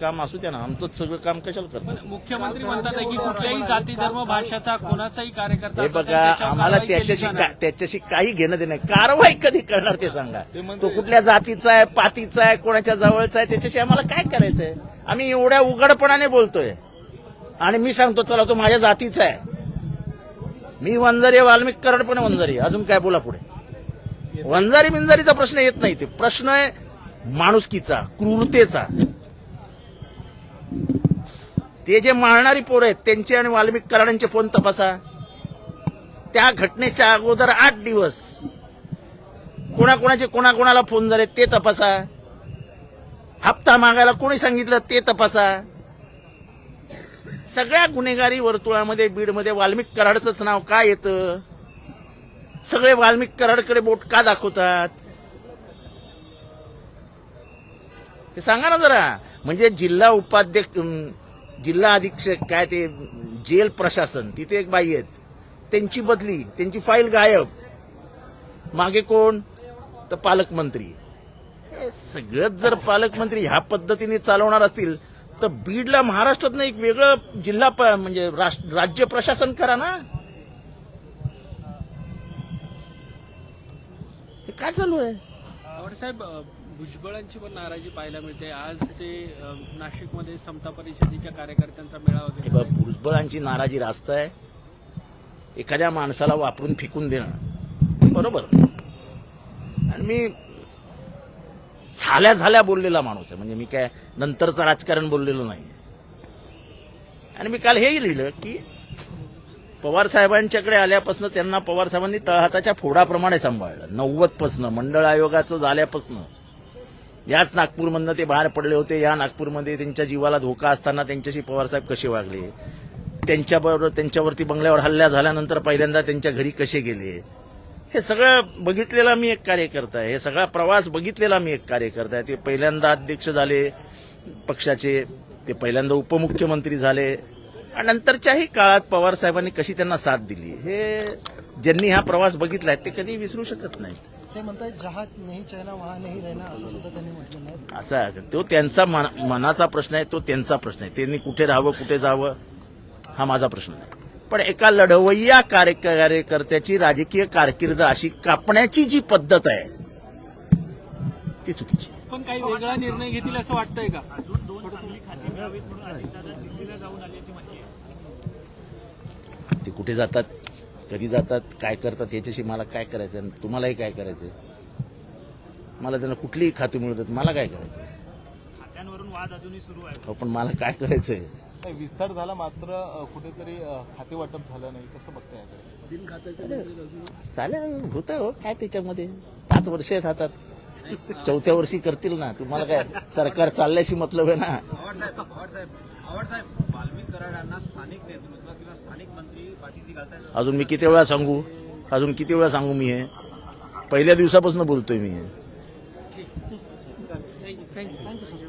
काम असू द्या ना, आमचंच सगळं काम कशाला करतात? मुख्यमंत्री म्हणतात की कुठल्याही जाती धर्म भाषेचा कोणाचाही कार्यकर्ता हे असेल तर बघा, त्याच्यावर आम्हाला कारवाई केली जाणार. त्याच्याशी काही घेणं देणं नाही. कारवाई कधी करणार ते सांगा. तो कुठल्या जातीचा आहे, पातीचा आहे, कोणाच्या जवळचा आहे, त्याच्याशी आम्हाला काय करायचंय? आम्ही एवढ्या उघडपणाने बोलतोय आणि मी सांगतो चला तो माझ्या जातीचा आहे, मी वंजारी, वाल्मिक कराड पण वंजारी, अजून काय बोला पुढे? वंजारी बिंजारीचा प्रश्न येत नाही. ते प्रश्न आहे माणुसकीचा, क्रूरतेचा. ते जे मारणारी पोरं आहेत त्यांचे आणि वाल्मिक कराडांचे फोन तपासा. त्या घटनेच्या अगोदर 8 दिवस कोणाकोणाला फोन झाले ते तपासा. हप्ता मागायला कोणी सांगितलं ते तपासा. सगळ्या गुन्हेगारी वर्तुळामध्ये बीडमध्ये वाल्मिक कराडचंच नाव का येतं? सगळे वाल्मिक कराडकडे बोट का दाखवतात? हे सांगा ना जरा. म्हणजे जिल्हा उपाध्यक्ष, जिल्हा अधीक्षक, काय ते जेल प्रशासन, तिथे एक बाई आहेत, त्यांची बदली, त्यांची फाईल गायब. मागे कोण? तर पालकमंत्री. हे सगळंच जर पालकमंत्री ह्या पद्धतीने चालवणार असतील तर बीडला महाराष्ट्रातनं एक वेगळं जिल्हा म्हणजे राज्य प्रशासन करा ना. हे काय चालू आहे? साहेब, भुजबळांची पण नाराजी पाहायला मिळते. आज ते नाशिकमध्ये समता परिषदेच्या कार्यकर्त्यांचा मेळावा घेतला. भुजबळांची नाराजी रास्त आहे. एखाद्या माणसाला वापरून फेकून देणं बरोबर. आणि मी झाल्या बोललेला माणूस आहे, म्हणजे मी काय नंतरचं राजकारण बोललेलो नाही. आणि मी काल हेही लिहिलं की पवार साहेबांच्याकडे आल्यापासून त्यांना पवार साहेबांनी तळहाताच्या फोडाप्रमाणे सांभाळलं. 90 मंडळ आयोगाचं झाल्यापासून. याच नागपूरमधनं ते बाहेर पडले होते. या नागपूरमध्ये त्यांच्या जीवाला धोका असताना त्यांच्याशी पवारसाहेब कसे वागले, त्यांच्याबरोबर त्यांच्यावरती बंगल्यावर हल्ला झाल्यानंतर पहिल्यांदा त्यांच्या घरी कसे गेले, हे सगळं बघितलेला मी एक कार्यकर्ता आहे. हे सगळा प्रवास बघितलेला मी एक कार्यकर्ता आहे. ते पहिल्यांदा अध्यक्ष झाले पक्षाचे, ते पहिल्यांदा उपमुख्यमंत्री झाले आणि नंतरच्याही काळात पवार साहेबांनी कशी त्यांना साथ दिली, हे ज्यांनी हा प्रवास बघितलाय ते कधी विसरू शकत नाहीत. ते म्हणतात जहां नहीं चाहना वहां नहीं रहना, असं सुद्धा त्यांनी म्हटलं नाही. असा तो त्यांचा मनाचा प्रश्न आहे, तो त्यांचा प्रश्न आहे. त्यांनी कुठे राहावं, कुठे जावं, हा माझा प्रश्न नाही. पण एका लढवय्या कार्यकर्त्याची राजकीय कारकीर्द अशी कापण्याची जी पद्धत आहे ती चुकीची. पण काही वेगळा निर्णय घेतील असं वाटतंय का? ते कुठे जातात, कधी जातात, काय करतात याच्याशी मला काय करायचं? तुम्हालाही काय करायचंय? मला त्यांना कुठलीही खाती मिळतात, मला काय करायचंय? खात्यांवरून वाद अजूनही सुरू आहे. हो, पण मला काय करायचंय? विस्तार झाला मात्र कुठेतरी खाते वाटप झालं नाही, कसं बघताय? बिन खात्याचे चालेल, होतं हो, काय त्याच्यामध्ये 5 वर्ष आहेत हातात. 4थ्या वर्षी करतील ना. तुम्हाला काय सरकार चालल्याशी मतलब आहे ना. वाल्मिक कराडांना स्थानिक नेतृत्व किंवा स्थानिक मंत्री पाठीशी घालतायत. अजून मी किती वेळा सांगू मी हे? पहिल्या दिवसापासून बोलतोय मी हे. Thank you sir.